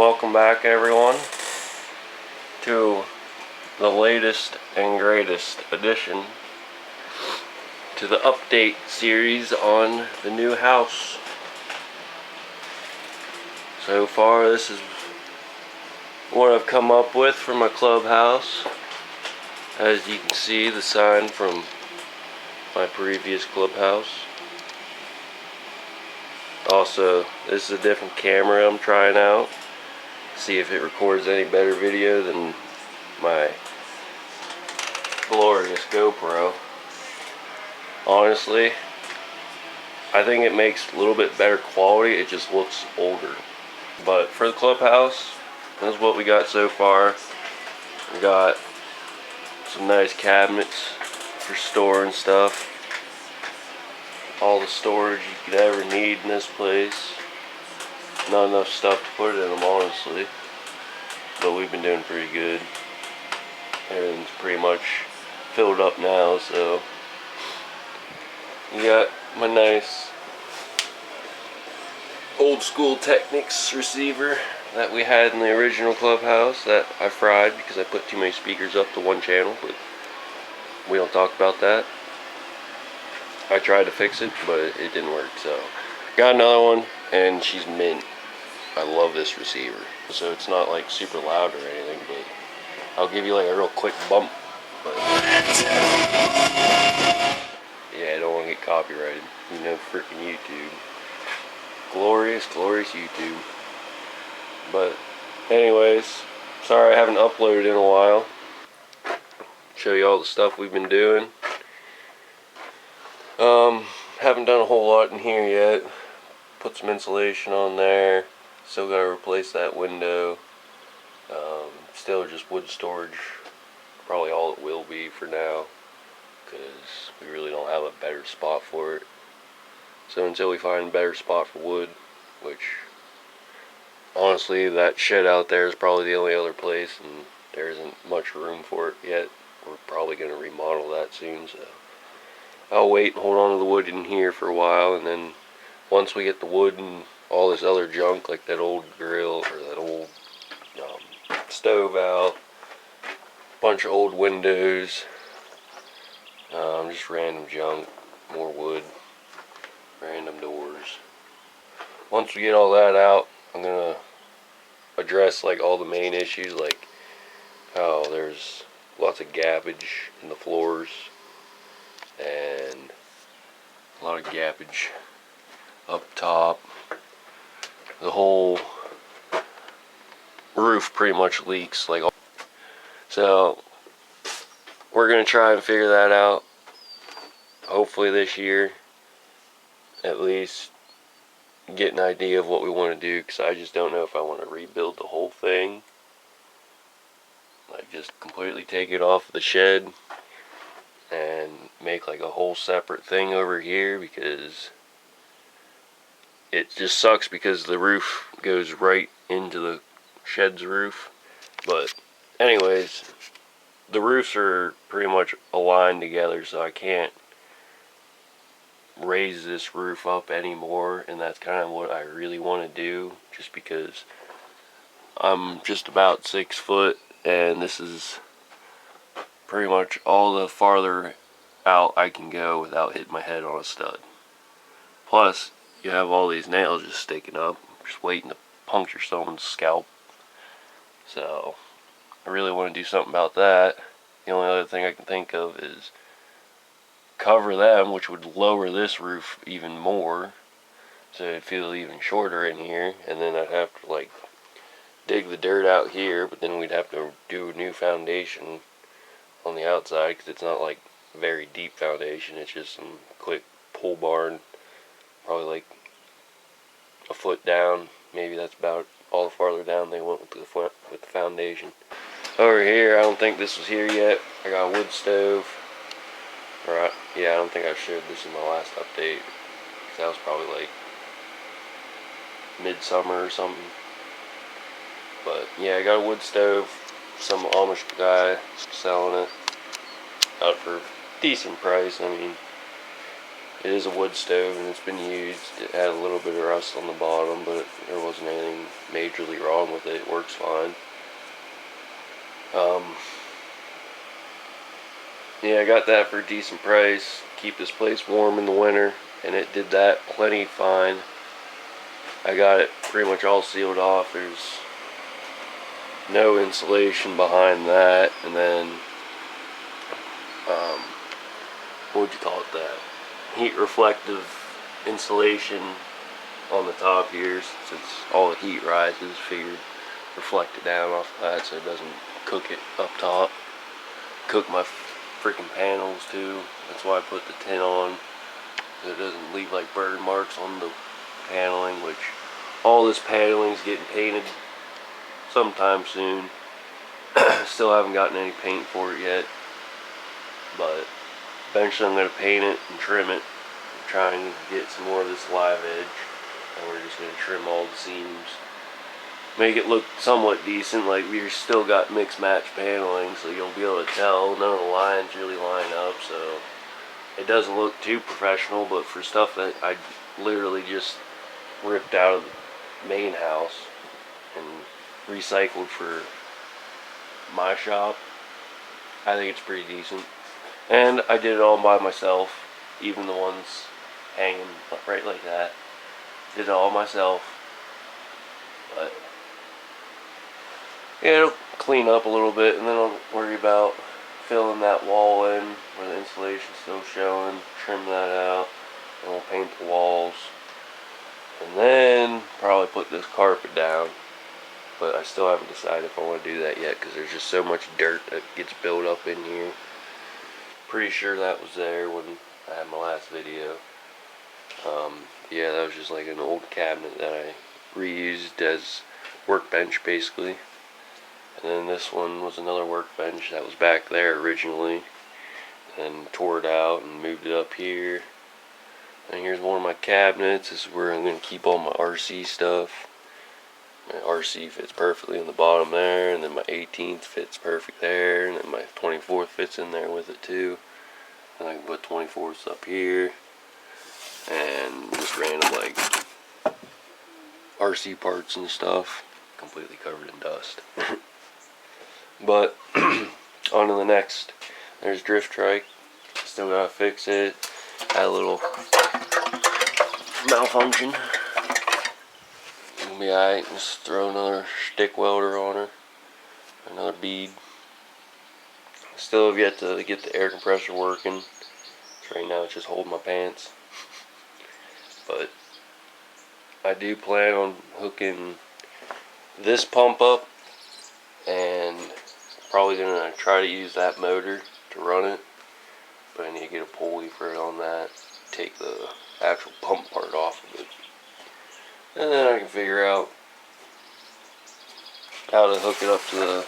Welcome back, everyone, to the latest and greatest addition to the update series on the new house. So far, this is what I've come up with for my clubhouse. As you can see, the sign from my previous clubhouse. Also, this is a different camera I'm trying out. See if it records any better video than my glorious GoPro. Honestly, I think it makes a little bit better quality. It just looks older. But for the clubhouse, this is what we got so far. We got some nice cabinets for storing stuff. All the storage you could ever need in this place. Not enough stuff to put in them, honestly, but we've been doing pretty good. Everything's pretty much filled up now, so you got my nice old school Technics receiver that we had in the original clubhouse that I fried because I put too many speakers up to one channel, but we don't talk about that. I tried to fix it, but it didn't work, so got another one, and she's mint. I love this receiver. So it's not like super loud or anything, but I'll give you like a real quick bump. But yeah, I don't want to get copyrighted. You know, freaking YouTube. Glorious, glorious YouTube. But anyways, sorry I haven't uploaded in a while. Show you all the stuff we've been doing. Haven't done a whole lot in here yet. Put some insulation on there. Still gotta replace that window. Still just wood storage. Probably all it will be for now, because we really don't have a better spot for it. So until we find a better spot for wood, which honestly that shed out there is probably the only other place, and there isn't much room for it yet. We're probably gonna remodel that soon, so I'll wait and hold on to the wood in here for a while, and then once we get the wood and all this other junk, like that old grill or that old stove out, bunch of old windows, just random junk, more wood, random doors. Once we get all that out, I'm gonna address like all the main issues, like how there's lots of gappage in the floors and a lot of gappage up top. The whole roof pretty much leaks, like, so we're gonna try and figure that out hopefully this year, at least get an idea of what we want to do, because I just don't know if I want to rebuild the whole thing, like just completely take it off the shed and make like a whole separate thing over here, because it just sucks because the roof goes right into the shed's roof. But anyways, the roofs are pretty much aligned together, so I can't raise this roof up anymore, and that's kind of what I really want to do, just because I'm just about 6 foot, and this is pretty much all the farther out I can go without hitting my head on a stud. Plus, you have all these nails just sticking up, just waiting to puncture someone's scalp. So I really want to do something about that. The only other thing I can think of is cover them, which would lower this roof even more, so it'd feel even shorter in here, and then I'd have to like dig the dirt out here, but then we'd have to do a new foundation on the outside, because it's not like very deep foundation. It's just some quick pole barn, probably like a foot down. Maybe that's about all the farther down they went with the foundation. Over here, I don't think this was here yet. I got a wood stove. Yeah, I don't think I showed this in my last update, because that was probably like midsummer or something. But yeah, I got a wood stove. Some Amish guy selling it out for a decent price. I mean, It is a wood stove and it's been used. It had a little bit of rust on the bottom, but there wasn't anything majorly wrong with it. It works fine. Yeah, I got that for a decent price. Keep this place warm in the winter, and it did that plenty fine. I got it pretty much all sealed off. There's no insulation behind that, and then what would you call it, that heat reflective insulation on the top here, since all the heat rises, figured reflect it down off of that so it doesn't cook it up top. Cook my freaking panels too. That's why I put the tin on, so it doesn't leave like burn marks on the paneling, which all this paneling is getting painted sometime soon. Still haven't gotten any paint for it yet, but eventually I'm going to paint it and trim it. I'm trying to get some more of this live edge, and we're just going to trim all the seams, make it look somewhat decent. Like, we've still got mixed match paneling, so you'll be able to tell none of the lines really line up, so it doesn't look too professional. But for stuff that I literally just ripped out of the main house and recycled for my shop, I think it's pretty decent. And I did it all by myself, even the ones hanging right like that. Did it all myself. But yeah, it'll clean up a little bit, and then I'll worry about filling that wall in where the insulation's still showing, trim that out, and we'll paint the walls. And then probably put this carpet down. But I still haven't decided if I want to do that yet, because there's just so much dirt that gets built up in here. Pretty sure that was there when I had my last video. Yeah, that was just like an old cabinet that I reused as workbench basically. And then this one was another workbench that was back there originally, and tore it out and moved it up here. And here's one of my cabinets. This is where I'm going to keep all my RC stuff. My RC fits perfectly in the bottom there, and then my 18th fits perfect there, and then my 24th fits in there with it too. And I can put 24ths up here, and just random like RC parts and stuff, completely covered in dust. But on to the next. There's drift trike. Still gotta fix it. Had a little malfunction. It'll be alright. Just throw another stick welder on her. Another bead. Still have yet to get the air compressor working. So right now it's just holding my pants. But I do plan on hooking this pump up, and probably gonna try to use that motor to run it. But I need to get a pulley for it on that. Take the actual pump part off of it. And then I can figure out how to hook it up to the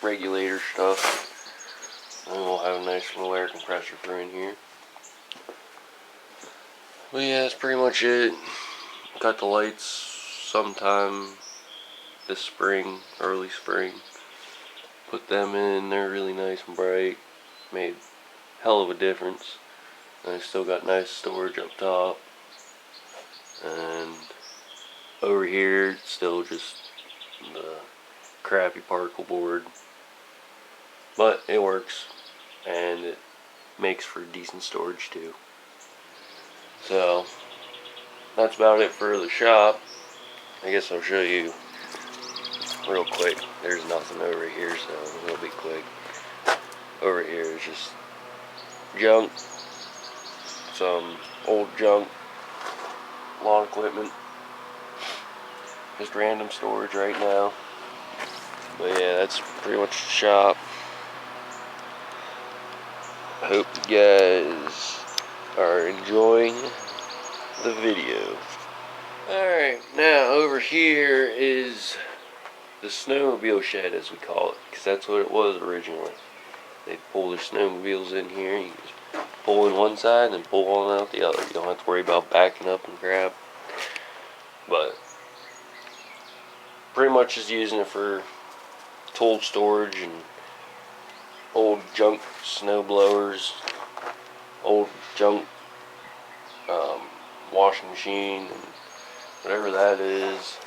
regulator stuff. And we'll have a nice little air compressor for in here. But yeah, that's pretty much it. Got the lights sometime this spring, early spring. Put them in, they're really nice and bright. Made a hell of a difference. And I still got nice storage up top. And over here, it's still just the crappy particle board. But it works, and it makes for decent storage too. So that's about it for the shop. I guess I'll show you real quick. There's nothing over here, so it'll be quick. Over here is just junk, some old junk, lawn equipment, just random storage right now. But yeah, that's pretty much the shop. Hope you guys are enjoying the video. Alright, now over here is the snowmobile shed, as we call it, because that's what it was originally. They'd pull their snowmobiles in here. You just pull in one side and pull on out the other. You don't have to worry about backing up and crap. But pretty much just using it for tool storage and old junk snow blowers, old junk washing machine and whatever that is.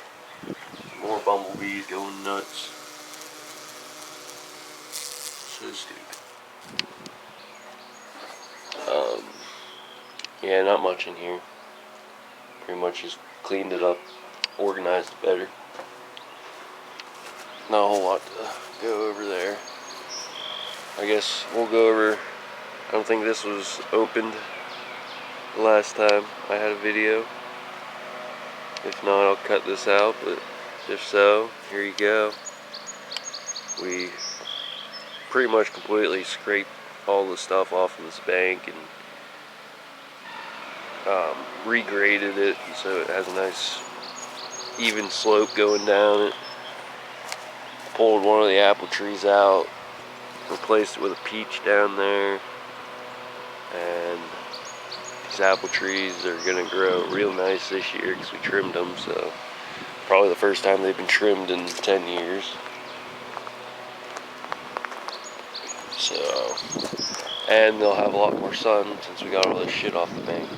More bumblebees going nuts. So stupid. Yeah, not much in here. Pretty much just cleaned it up, organized it better. Not a whole lot to go over there. I guess we'll go over. I don't think this was opened the last time I had a video. If not, I'll cut this out, but if so, here you go. We pretty much completely scraped all the stuff off of this bank and regraded it so it has a nice even slope going down it. Pulled one of the apple trees out, replaced it with a peach down there, and these apple trees are gonna grow real nice this year because we trimmed them, so probably the first time they've been trimmed in 10 years. So, and they'll have a lot more sun since we got all this shit off the bank.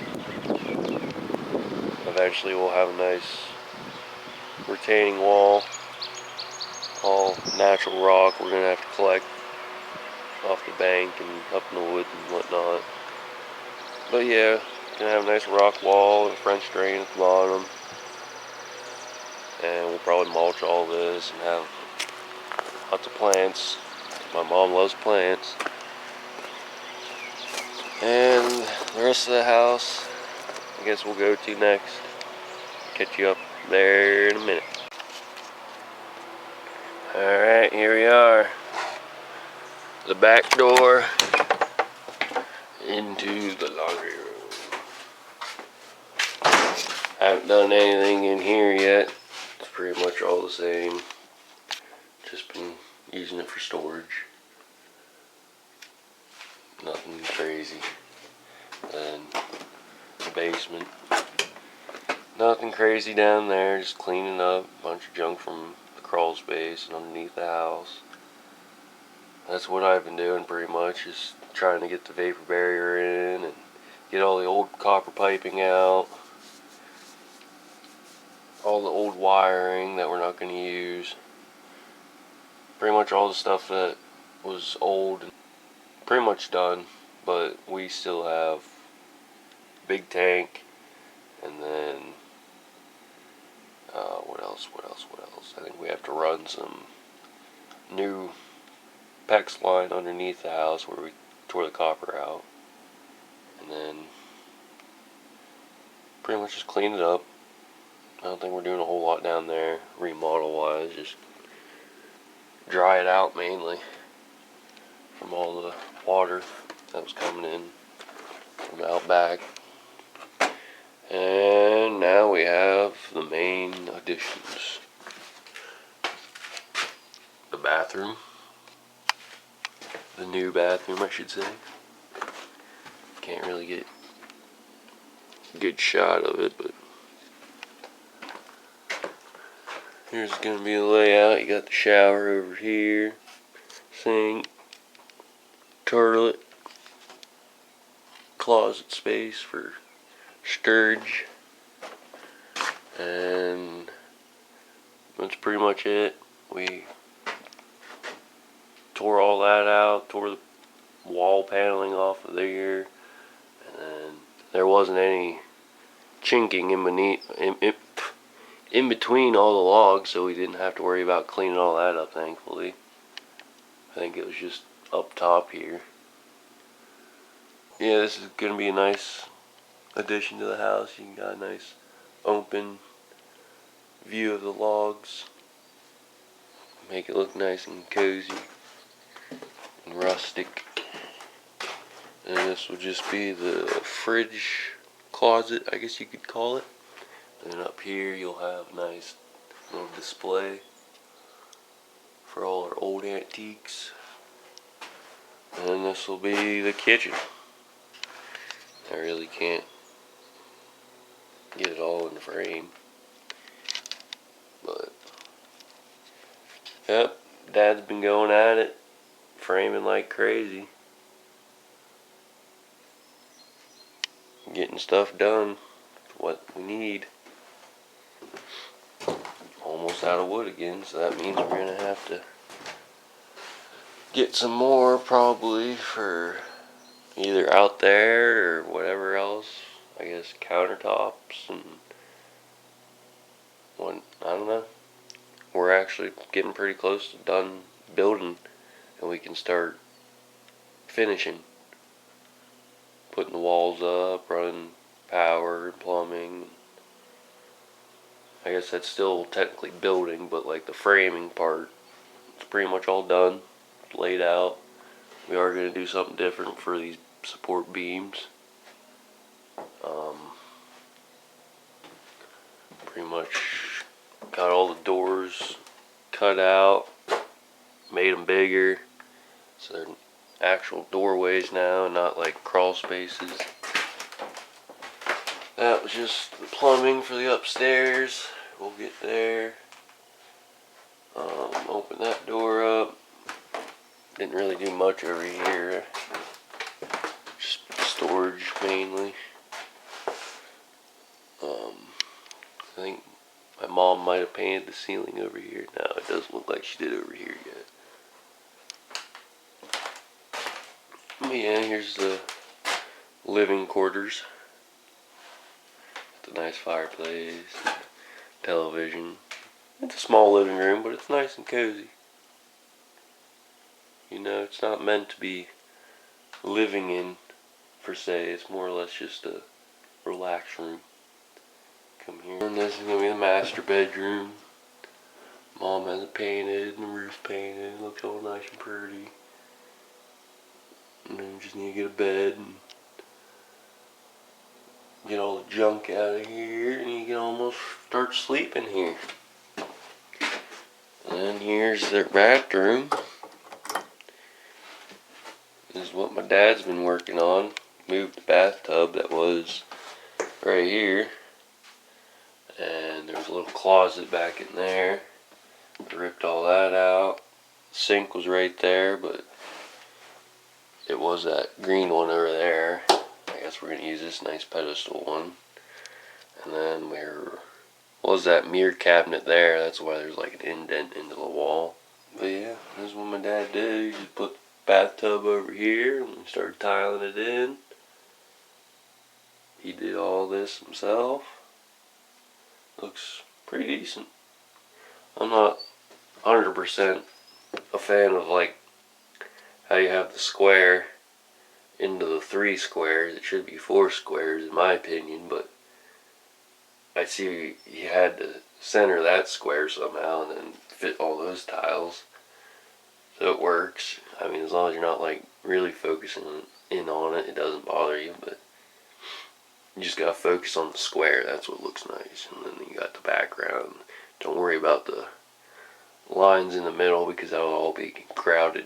Eventually we'll have a nice retaining wall, all natural rock we're gonna have to collect off the bank and up in the woods and whatnot. But yeah, gonna have a nice rock wall and a French drain at the bottom. And we'll probably mulch all this and have lots of plants. My mom loves plants. And the rest of the house, I guess we'll go to next. Catch you up there in a minute. Alright, here we are. The back door into the laundry room. I haven't done anything in here yet. It's pretty much all the same. Just been using it for storage. Nothing crazy. And the basement. Nothing crazy down there. Just cleaning up a bunch of junk from the crawl space and underneath the house. That's what I've been doing pretty much. Just trying to get the vapor barrier in and get all the old copper piping out. All the old wiring that we're not going to use. Pretty much all the stuff that was old and pretty much done, but we still have big tank, and then what else? I think we have to run some new PEX line underneath the house where we tore the copper out, and then pretty much just clean it up. I don't think we're doing a whole lot down there remodel wise, just dry it out mainly from all the water that was coming in from out back. And now we have the main additions. The bathroom. The new bathroom, I should say. Can't really get a good shot of it, but here's going to be the layout. You got the shower over here, sink, toilet, closet space for storage, and that's pretty much it. We tore all that out, tore the wall paneling off of there, and then there wasn't any chinking in between all the logs, so we didn't have to worry about cleaning all that up, thankfully. I think it was just up top here. Yeah, this is going to be a nice addition to the house. You got a nice open view of the logs. Make it look nice and cozy and rustic. And this will just be the fridge closet, I guess you could call it. And then up here you'll have a nice little display for all our old antiques. And this will be the kitchen. I really can't get it all in the frame. But, yep, Dad's been going at it, framing like crazy. getting stuff done, what we need. Almost out of wood again, so that means we're gonna have to get some more probably for either out there or whatever else. I guess countertops and what, I don't know. We're actually getting pretty close to done building, and we can start finishing, putting the walls up, running power and plumbing. I guess that's still technically building, but like the framing part, it's pretty much all done, laid out. We are going to do something different for these support beams. Pretty much got all the doors cut out, made them bigger, so they're actual doorways now, not like crawl spaces. That was just the plumbing for the upstairs. We'll get there. Open that door up. Didn't really do much over here. Just storage mainly. I think my mom might have painted the ceiling over here. No, it doesn't look like she did over here yet. But yeah, here's the living quarters. It's a nice fireplace, television. It's a small living room, but it's nice and cozy. You know, it's not meant to be living in, per se. It's more or less just a relax room. Come here. And this is going to be the master bedroom. Mom has it painted and the roof painted. It looks all nice and pretty. And then we just need to get a bed and get all the junk out of here, and you can almost start sleeping here. And then here's their bathroom. This is what my dad's been working on. Moved the bathtub that was right here, and there's a little closet back in there. Ripped all that out. The sink was right there, but it was that green one over there. I guess we're going to use this nice pedestal one. And then there was that mirror cabinet there. That's why there's like an indent into the wall. But yeah, this is what my dad did. He just put the bathtub over here and we started tiling it in. He did all this himself. Looks pretty decent. I'm not 100% a fan of like how you have the square into the 3 squares. It should be 4 squares in my opinion, but I see you had to center that square somehow and then fit all those tiles. So it works. I mean, as long as you're not like really focusing in on it, it doesn't bother you, but you just gotta focus on the square. That's what looks nice. And then you got the background. Don't worry about the lines in the middle because that'll all be crowded.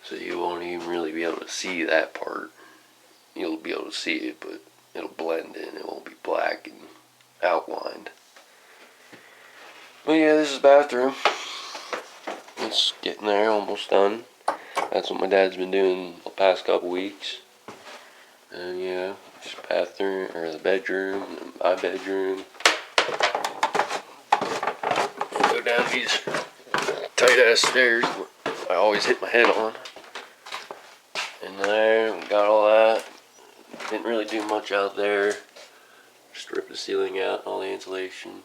So you won't even really be able to see that part. You'll be able to see it, but it'll blend in. It won't be black and outlined. But yeah, this is the bathroom. It's getting there, almost done. That's what my dad's been doing the past couple weeks. And yeah, just bathroom, or the bedroom, and my bedroom. Go down these tight ass stairs I always hit my head on. In there, we got all that. Didn't really do much out there. Just ripped the ceiling out, all the insulation,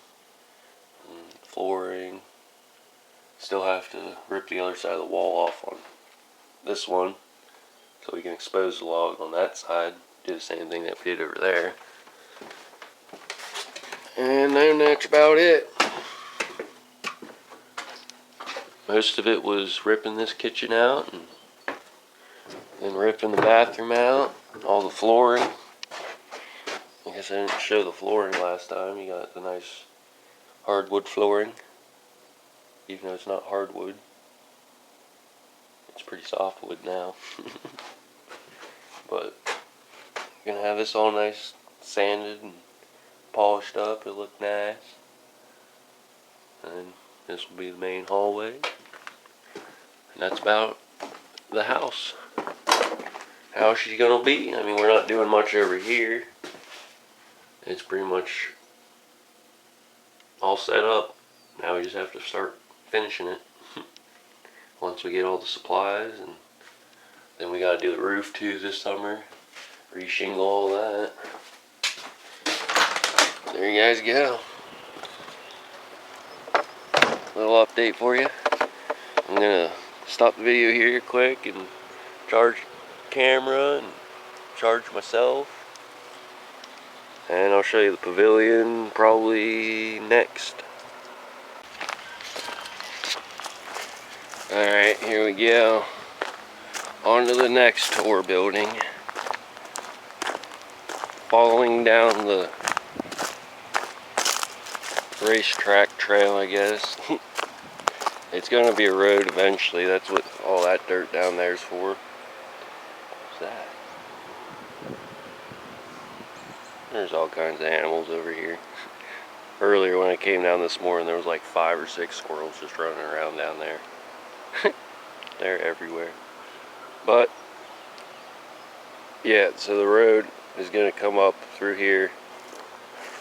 and flooring. Still have to rip the other side of the wall off on this one, so we can expose the log on that side. Do the same thing that we did over there. And then that's about it. Most of it was ripping this kitchen out and then ripping the bathroom out, all the flooring. I guess I didn't show the flooring last time. You got the nice hardwood flooring, even though it's not hardwood. It's pretty softwood now. But you're gonna have this all nice sanded and polished up. It'll look nice. And this will be the main hallway. And that's about the house. how she's gonna be. I mean, we're not doing much over here. It's pretty much all set up. Now we just have to start finishing it. Once we get all the supplies, and then we gotta do the roof too this summer. Reshingle all that. There you guys go. Little update for you. I'm gonna stop the video here quick and charge the camera and charge myself. And I'll show you the pavilion probably next. Alright, here we go. On to the next tour building. Following down the racetrack trail, I guess. It's going to be a road eventually. That's what all that dirt down there is for. What's that? There's all kinds of animals over here. Earlier when I came down this morning, there was like 5 or 6 squirrels just running around down there. They're everywhere. But yeah, so the road is going to come up through here,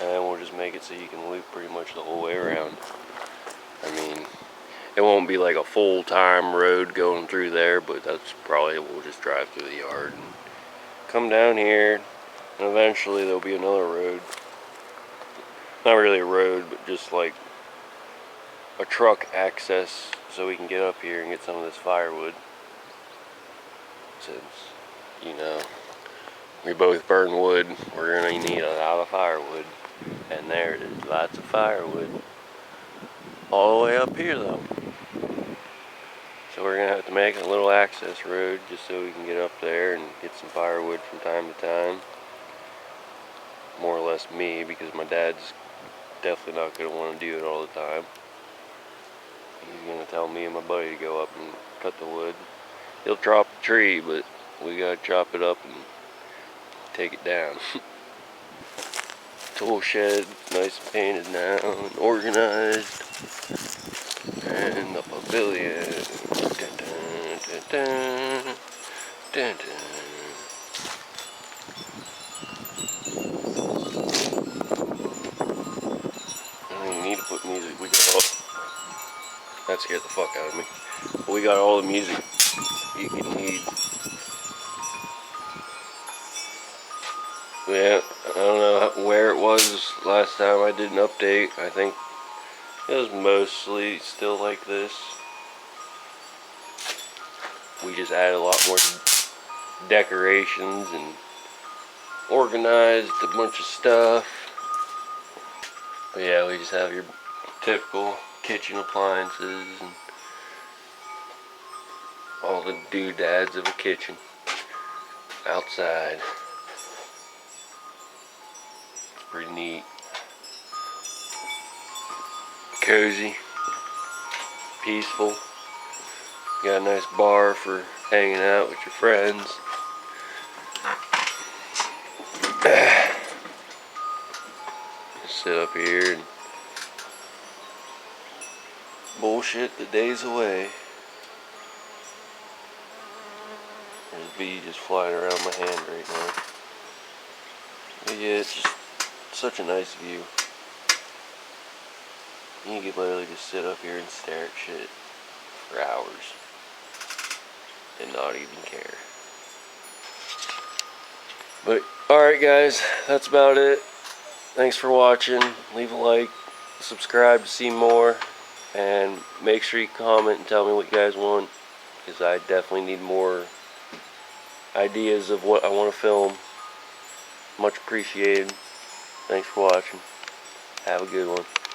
and we'll just make it so you can loop pretty much the whole way around. I mean, it won't be like a full-time road going through there, but that's probably, we'll just drive through the yard and come down here, and eventually there'll be another road. Not really a road, but just like a truck access so we can get up here and get some of this firewood. Since, you know, we both burn wood, we're going to need a lot of firewood. And there it is, lots of firewood. All the way up here though. So we're going to have to make a little access road just so we can get up there and get some firewood from time to time. More or less me, because my dad's definitely not going to want to do it all the time. He's going to tell me and my buddy to go up and cut the wood. He'll chop the tree, but we got to chop it up and take it down. Tool shed, nice and painted now and organized. And the pavilion. Dun, dun, dun, dun, dun, dun. I don't even need to put music. We got all. That scared the fuck out of me. But we got all the music you can need. Yeah, I don't know where it was last time I did an update. I think it was mostly still like this. We just added a lot more decorations and organized a bunch of stuff. But yeah, we just have your typical kitchen appliances and all the doodads of a kitchen outside. It's pretty neat. Cozy, peaceful. Got a nice bar for hanging out with your friends. Just sit up here and bullshit the days away. There's a bee just flying around my hand right now. But yeah, it's just such a nice view. You can literally just sit up here and stare at shit for hours and not even care. But alright guys, that's about it. Thanks for watching. Leave a like, subscribe to see more, and make sure you comment and tell me what you guys want, because I definitely need more ideas of what I want to film. Much appreciated. Thanks for watching. Have a good one.